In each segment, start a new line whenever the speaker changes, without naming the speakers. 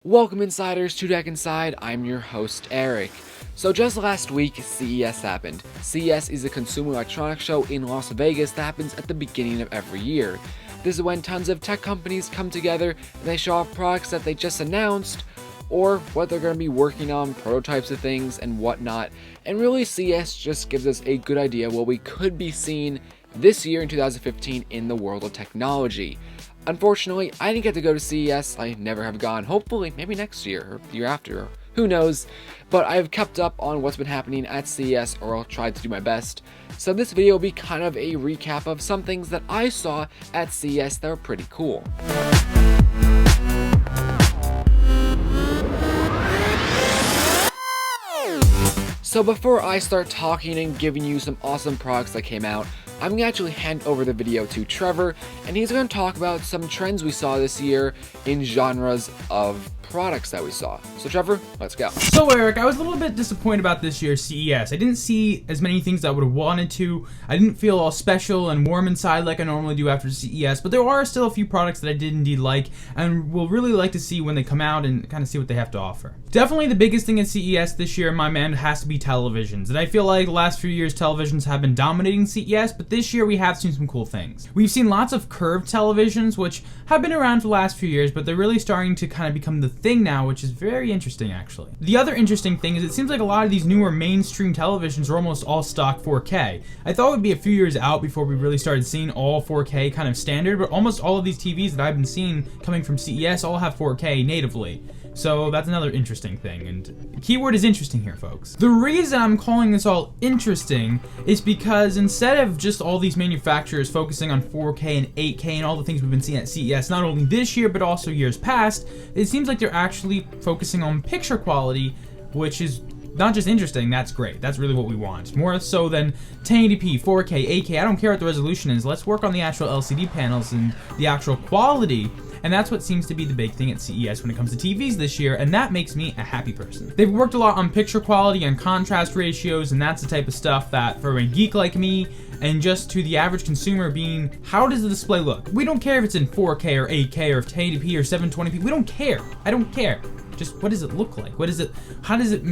Welcome Insiders to Tech Inside, I'm your host Eric. So just last week, CES happened. CES is a consumer electronics show in Las Vegas that happens at the beginning of every year. This is when tons of tech companies come together and they show off products that they just announced, or what they're going to be working on, prototypes of things and whatnot. And really CES just gives us a good idea of what we could be seeing this year in 2015 in the world of technology. Unfortunately, I didn't get to go to CES, I never have gone. Hopefully, maybe next year, or the year after, or who knows. But I've kept up on what's been happening at CES, or I'll try to do my best. So this video will be kind of a recap of some things that I saw at CES that were pretty cool. So before I start talking and giving you some awesome products that came out, I'm going to actually hand over the video to Trevor, and he's going to talk about some trends we saw this year in genres of products that we saw. So Trevor, let's go.
So Eric, I was a little bit disappointed about this year's CES. I didn't see as many things I would have wanted to. I didn't feel all special and warm inside like I normally do after CES, but there are still a few products that I did indeed like and will really like to see when they come out and kind of see what they have to offer. Definitely the biggest thing at CES this year, in my mind, has to be televisions. And I feel like the last few years televisions have been dominating CES, but this year we have seen some cool things. We've seen lots of curved televisions, which have been around for the last few years, but they're really starting to kind of become the thing now, which is very interesting actually. The other interesting thing is it seems like a lot of these newer mainstream televisions are almost all stock 4K. I thought it would be a few years out before we really started seeing all 4K kind of standard, but almost all of these TVs that I've been seeing coming from CES all have 4K natively. So that's another interesting thing, and the keyword is interesting here, folks. The reason I'm calling this all interesting is because instead of just all these manufacturers focusing on 4K and 8K and all the things we've been seeing at CES, not only this year but also years past, it seems like they're actually focusing on picture quality, which is not just interesting, that's great. That's really what we want. More so than 1080p, 4K, 8K, I don't care what the resolution is. Let's work on the actual LCD panels and the actual quality. And that's what seems to be the big thing at CES when it comes to TVs this year, and that makes me a happy person. They've worked a lot on picture quality and contrast ratios, and that's the type of stuff that for a geek like me, and just to the average consumer being, how does the display look? We don't care if it's in 4K or 8K or 1080p or 720p, we don't care. I don't care. Just what does it look like? What is it? How does it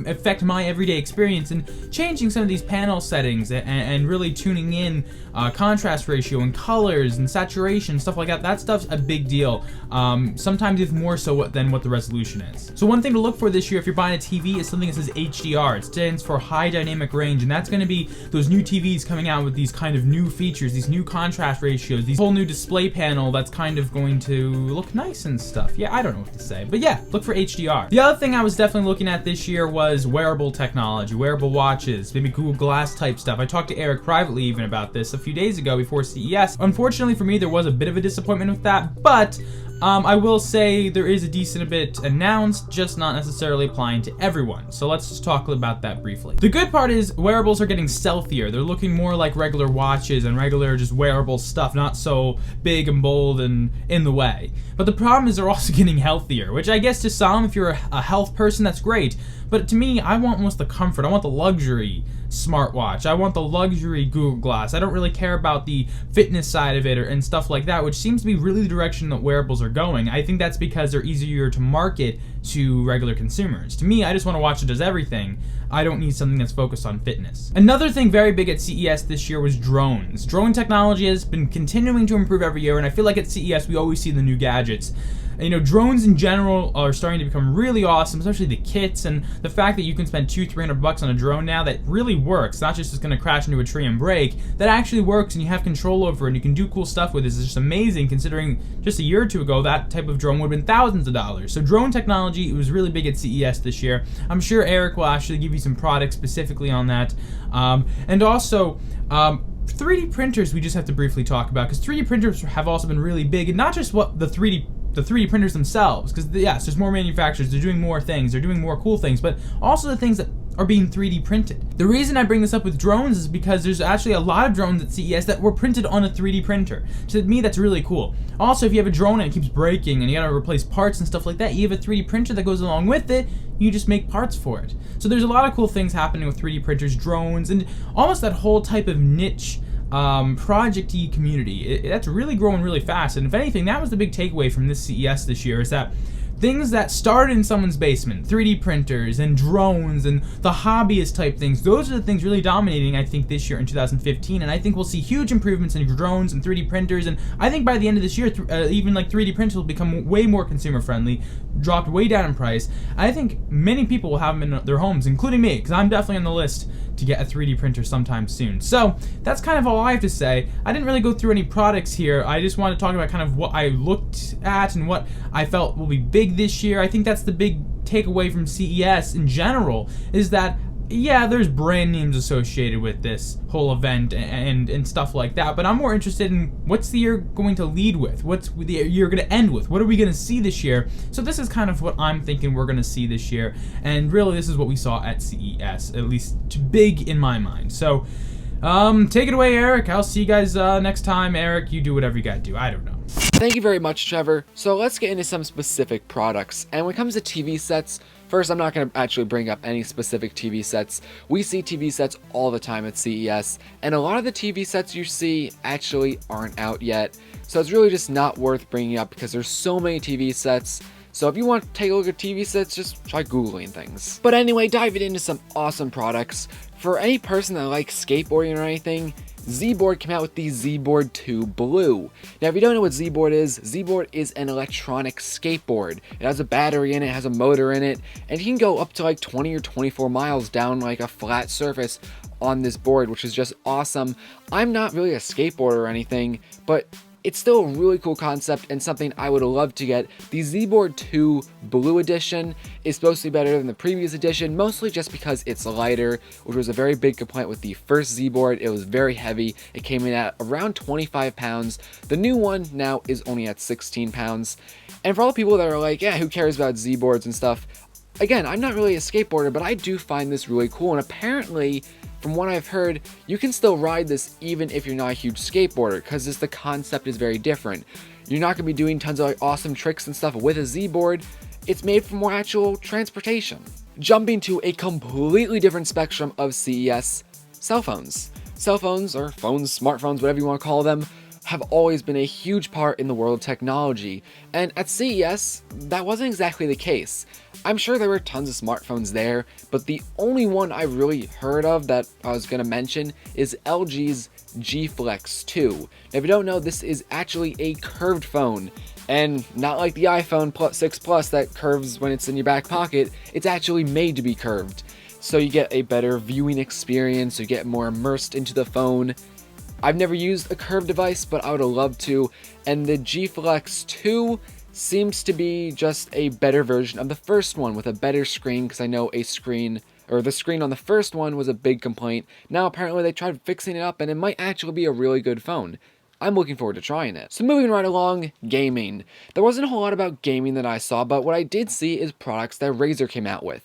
affect my everyday experience? And changing some of these panel settings and really tuning in contrast ratio and colors and saturation, stuff like that. That stuff's a big deal. Sometimes even more so than what the resolution is. So one thing to look for this year if you're buying a TV is something that says HDR. It stands for High Dynamic Range, and that's going to be those new TVs coming out with these kind of new features, these new contrast ratios, these whole new display panel that's kind of going to look nice and stuff. Yeah, I don't know what to say, but yeah, look for HDR. The other thing I was definitely looking at this year was wearable technology, wearable watches, maybe Google Glass type stuff. I talked to Eric privately even about this a few days ago before CES. Unfortunately for me, there was a bit of a disappointment with that, but I will say there is a decent bit announced, just not necessarily applying to everyone. So let's just talk about that briefly. The good part is wearables are getting stealthier. They're looking more like regular watches and regular just wearable stuff, not so big and bold and in the way. But the problem is they're also getting healthier, which I guess to some, if you're a health person, that's great. But to me, I want almost the comfort. I want the luxury smartwatch. I want the luxury Google Glass. I don't really care about the fitness side of it and stuff like that, which seems to be really the direction that wearables are going. I think that's because they're easier to market to regular consumers. To me, I just want a watch that does everything. I don't need something that's focused on fitness. Another thing very big at CES this year was drones. Drone technology has been continuing to improve every year, and I feel like at CES we always see the new gadgets. You know, drones in general are starting to become really awesome, especially the kits and the fact that you can spend $200-300 on a drone now that really works, not just going to crash into a tree and break, that actually works and you have control over it and you can do cool stuff with it. It's just amazing considering just a year or two ago that type of drone would have been thousands of dollars. So drone technology, it was really big at CES this year. I'm sure Eric will actually give you some products specifically on that. And also, 3D printers we just have to briefly talk about, because 3D printers have also been really big, and not just what the 3D printers themselves, because yes, there's more manufacturers, they're doing more things, they're doing more cool things, but also the things that are being 3D printed. The reason I bring this up with drones is because there's actually a lot of drones at CES that were printed on a 3D printer. So to me, that's really cool. Also, if you have a drone and it keeps breaking and you gotta replace parts and stuff like that, you have a 3D printer that goes along with it, you just make parts for it. So there's a lot of cool things happening with 3D printers, drones, and almost that whole type of niche project-y community. That's really growing really fast, and if anything, that was the big takeaway from this CES this year, is that things that started in someone's basement, 3D printers and drones and the hobbyist type things. Those are the things really dominating, I think, this year in 2015, and I think we'll see huge improvements in drones and 3D printers, and I think by the end of this year, even like 3D printers will become way more consumer friendly, dropped way down in price. I think many people will have them in their homes, including me, because I'm definitely on the list to get a 3D printer sometime soon. So that's kind of all I have to say. I didn't really go through any products here. I just want to talk about kind of what I looked at and what I felt will be big this year. I think that's the big takeaway from CES in general, is that yeah, there's brand names associated with this whole event and stuff like that, but I'm more interested in what's the year going to lead with? What's the year going to end with? What are we going to see this year? So this is kind of what I'm thinking we're going to see this year, and really this is what we saw at CES, at least big in my mind. So take it away, Eric. I'll see you guys next time. Eric, you do whatever you gotta do. I don't know.
Thank you very much, Trevor. So let's get into some specific products. And when it comes to TV sets, first, I'm not going to actually bring up any specific TV sets. We see TV sets all the time at CES, and a lot of the TV sets you see actually aren't out yet. So it's really just not worth bringing up because there's so many TV sets. So if you want to take a look at TV sets, just try Googling things. But anyway, diving into some awesome products. For any person that likes skateboarding or anything, Z-Board came out with the Z-Board 2 Blue. Now, if you don't know what Z-Board is an electronic skateboard. It has a battery in it, has a motor in it, and you can go up to like 20 or 24 miles down like a flat surface on this board, which is just awesome. I'm not really a skateboarder or anything, but it's still a really cool concept and something I would love to get. The Z-Board 2 Blue Edition is supposed to be better than the previous edition, mostly just because it's lighter, which was a very big complaint with the first Z-Board. It was very heavy. It came in at around 25 pounds. The new one now is only at 16 pounds. And for all the people that are like, yeah, who cares about Z-Boards and stuff? Again, I'm not really a skateboarder, but I do find this really cool, and apparently, from what I've heard, you can still ride this even if you're not a huge skateboarder, because the concept is very different. You're not going to be doing tons of like awesome tricks and stuff with a Z-Board. It's made for more actual transportation. Jumping to a completely different spectrum of CES, cell phones. Cell phones, or phones, smartphones, whatever you want to call them, have always been a huge part in the world of technology, and at CES, that wasn't exactly the case. I'm sure there were tons of smartphones there, but the only one I really heard of that I was going to mention is LG's G Flex 2. Now, if you don't know, this is actually a curved phone, and not like the iPhone 6 Plus that curves when it's in your back pocket. It's actually made to be curved, so you get a better viewing experience, you get more immersed into the phone. I've never used a curved device, but I would love to, and the G Flex 2 seems to be just a better version of the first one with a better screen, because I know the screen on the first one was a big complaint. Now apparently they tried fixing it up, and it might actually be a really good phone. I'm looking forward to trying it. So moving right along, gaming. There wasn't a whole lot about gaming that I saw, but what I did see is products that Razer came out with.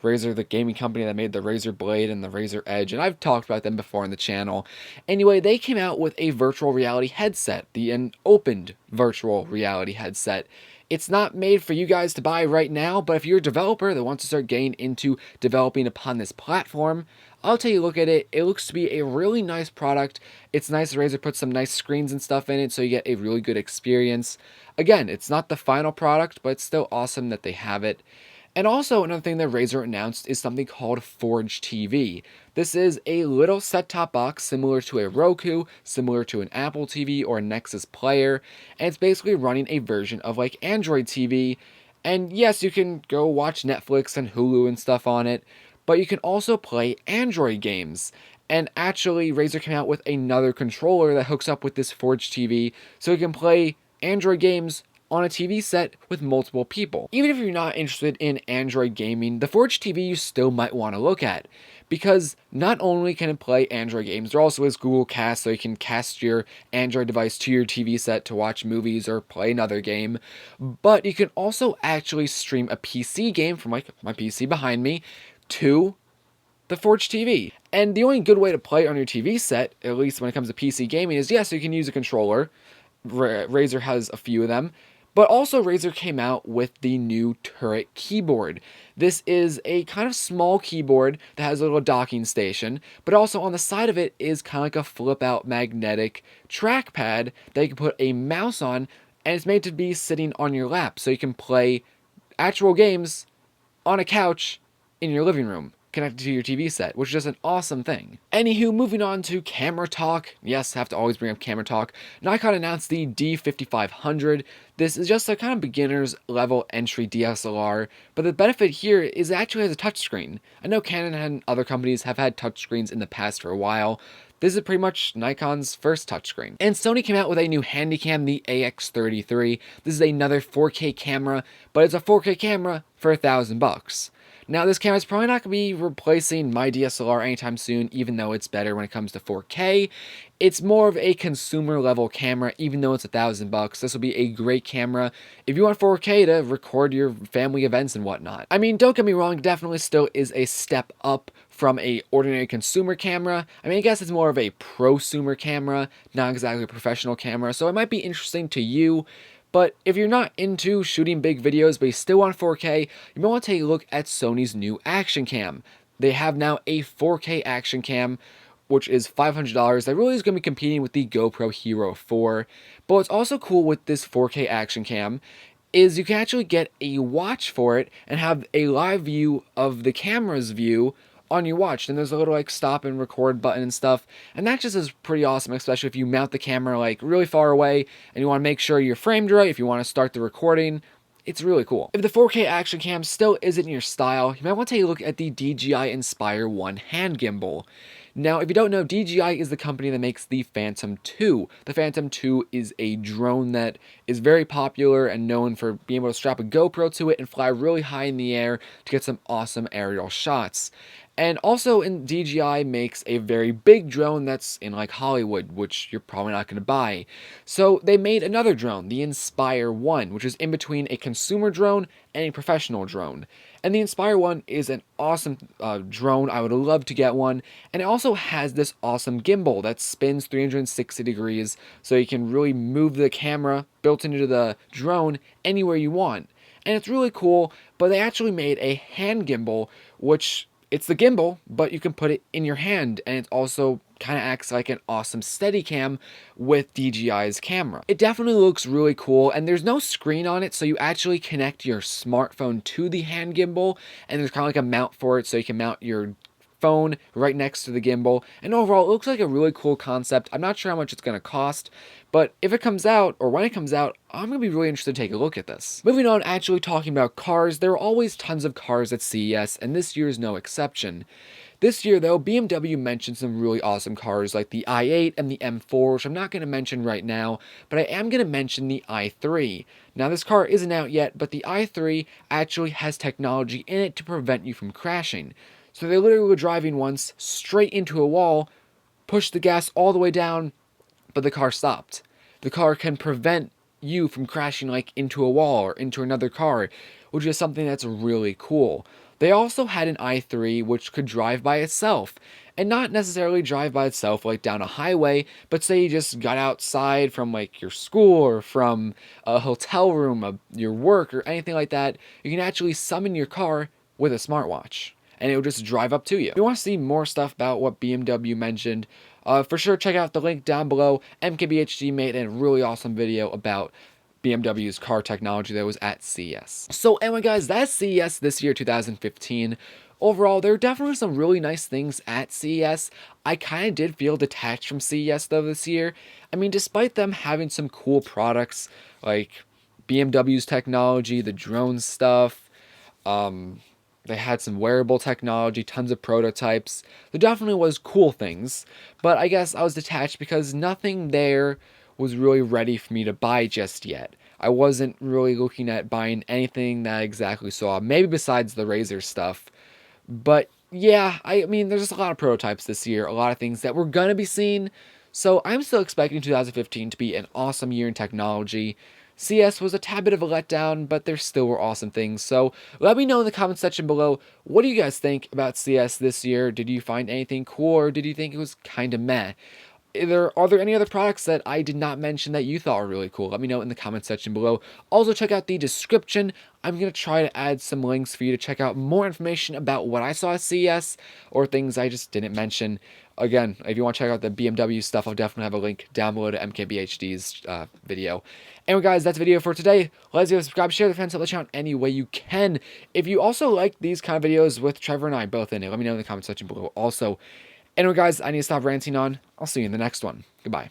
Razer, the gaming company that made the Razer Blade and the Razer Edge, and I've talked about them before on the channel. Anyway, they came out with a virtual reality headset, an opened virtual reality headset. It's not made for you guys to buy right now, but if you're a developer that wants to start getting into developing upon this platform, I'll take a look at it. It looks to be a really nice product. It's nice that Razer put some nice screens and stuff in it, so you get a really good experience. Again, it's not the final product, but it's still awesome that they have it. And also, another thing that Razer announced is something called Forge TV. This is a little set-top box similar to a Roku, similar to an Apple TV or a Nexus player, and it's basically running a version of like Android TV. And yes, you can go watch Netflix and Hulu and stuff on it, but you can also play Android games. And actually, Razer came out with another controller that hooks up with this Forge TV, so you can play Android games on a TV set with multiple people. Even if you're not interested in Android gaming, the Forge TV you still might want to look at, because not only can it play Android games, there also is Google Cast, so you can cast your Android device to your TV set to watch movies or play another game, but you can also actually stream a PC game from like my PC behind me to the Forge TV. And the only good way to play on your TV set, at least when it comes to PC gaming, is yes, you can use a controller. Razer has a few of them. But also Razer came out with the new Turret keyboard. This is a kind of small keyboard that has a little docking station, but also on the side of it is kind of like a flip-out magnetic trackpad that you can put a mouse on, and it's made to be sitting on your lap, so you can play actual games on a couch in your living room connected to your TV set, which is just an awesome thing. Anywho, moving on to camera talk. Yes, have to always bring up camera talk. Nikon announced the D5500. This is just a kind of beginner's level entry DSLR, but the benefit here is it actually has a touchscreen. I know Canon and other companies have had touchscreens in the past for a while. This is pretty much Nikon's first touchscreen. And Sony came out with a new handycam, the AX33. This is another 4K camera, but it's a 4K camera for $1,000. Now, this camera is probably not going to be replacing my DSLR anytime soon, even though it's better when it comes to 4K. It's more of a consumer level camera, even though it's $1,000. This will be a great camera if you want 4K to record your family events and whatnot. I mean, don't get me wrong, definitely still is a step up from a ordinary consumer camera. I mean, I guess it's more of a prosumer camera, not exactly a professional camera, so it might be interesting to you. But if you're not into shooting big videos but you still want 4K, you might want to take a look at Sony's new action cam. They have now a 4K action cam, which is $500. That really is going to be competing with the GoPro Hero 4. But what's also cool with this 4K action cam is you can actually get a watch for it and have a live view of the camera's view on your watch. And there's a little like stop and record button and stuff, and that just is pretty awesome, especially if you mount the camera like really far away and you want to make sure you're framed right. If you want to start the recording, it's really cool. If the 4K action cam still isn't your style, you might want to take a look at the DJI Inspire 1 hand gimbal. Now, if you don't know, DJI is the company that makes the Phantom 2. The Phantom 2 is a drone that is very popular and known for being able to strap a GoPro to it and fly really high in the air to get some awesome aerial shots. And also, DJI makes a very big drone that's in like Hollywood, which you're probably not going to buy. So they made another drone, the Inspire 1, which is in between a consumer drone and a professional drone. And the Inspire 1 is an awesome drone. I would love to get one. And it also has this awesome gimbal that spins 360 degrees, so you can really move the camera built into the drone anywhere you want. And it's really cool, but they actually made a hand gimbal, which it's the gimbal, but you can put it in your hand, and it also kind of acts like an awesome Steadicam with DJI's camera. It definitely looks really cool, and there's no screen on it, so you actually connect your smartphone to the hand gimbal, and there's kind of like a mount for it, so you can mount your phone right next to the gimbal. And overall, it looks like a really cool concept. I'm not sure how much it's going to cost, but if it comes out, or when it comes out, I'm going to be really interested to take a look at this. Moving on, actually talking about cars, there are always tons of cars at CES, and this year is no exception. This year, though, BMW mentioned some really awesome cars like the i8 and the M4, which I'm not going to mention right now, but I am going to mention the i3. Now, this car isn't out yet, but the i3 actually has technology in it to prevent you from crashing. So they literally were driving once straight into a wall, pushed the gas all the way down, but the car stopped. The car can prevent you from crashing like into a wall or into another car, which is something that's really cool. They also had an i3 which could drive by itself, and not necessarily drive by itself like down a highway, but say you just got outside from like your school or from a hotel room, your work, or anything like that. You can actually summon your car with a smartwatch, and it will just drive up to you. If you want to see more stuff about what BMW mentioned, for sure check out the link down below. MKBHD made a really awesome video about BMW's car technology that was at CES. So anyway guys, that's CES this year, 2015. Overall, there are definitely some really nice things at CES. I kind of did feel detached from CES though this year. I mean, despite them having some cool products like BMW's technology, the drone stuff, they had some wearable technology, tons of prototypes. There definitely was cool things, but I guess I was detached because nothing there was really ready for me to buy just yet. I wasn't really looking at buying anything that I exactly saw, maybe besides the Razer stuff. But yeah, I mean, there's just a lot of prototypes this year, a lot of things that we're going to be seeing. So I'm still expecting 2015 to be an awesome year in technology. CES was a tad bit of a letdown, but there still were awesome things. So let me know in the comment section below, what do you guys think about CES this year? Did you find anything cool, or did you think it was kind of meh? Are there any other products that I did not mention that you thought were really cool? Let me know in the comment section below. Also, check out the description. I'm going to try to add some links for you to check out more information about what I saw at CES or things I just didn't mention. Again, if you want to check out the BMW stuff, I'll definitely have a link down below to MKBHD's video. Anyway, guys, that's the video for today. Let's go subscribe, share the fans, let you out any way you can. If you also like these kind of videos with Trevor and I both in it, let me know in the comment section below also. Anyway, guys, I need to stop ranting on. I'll see you in the next one. Goodbye.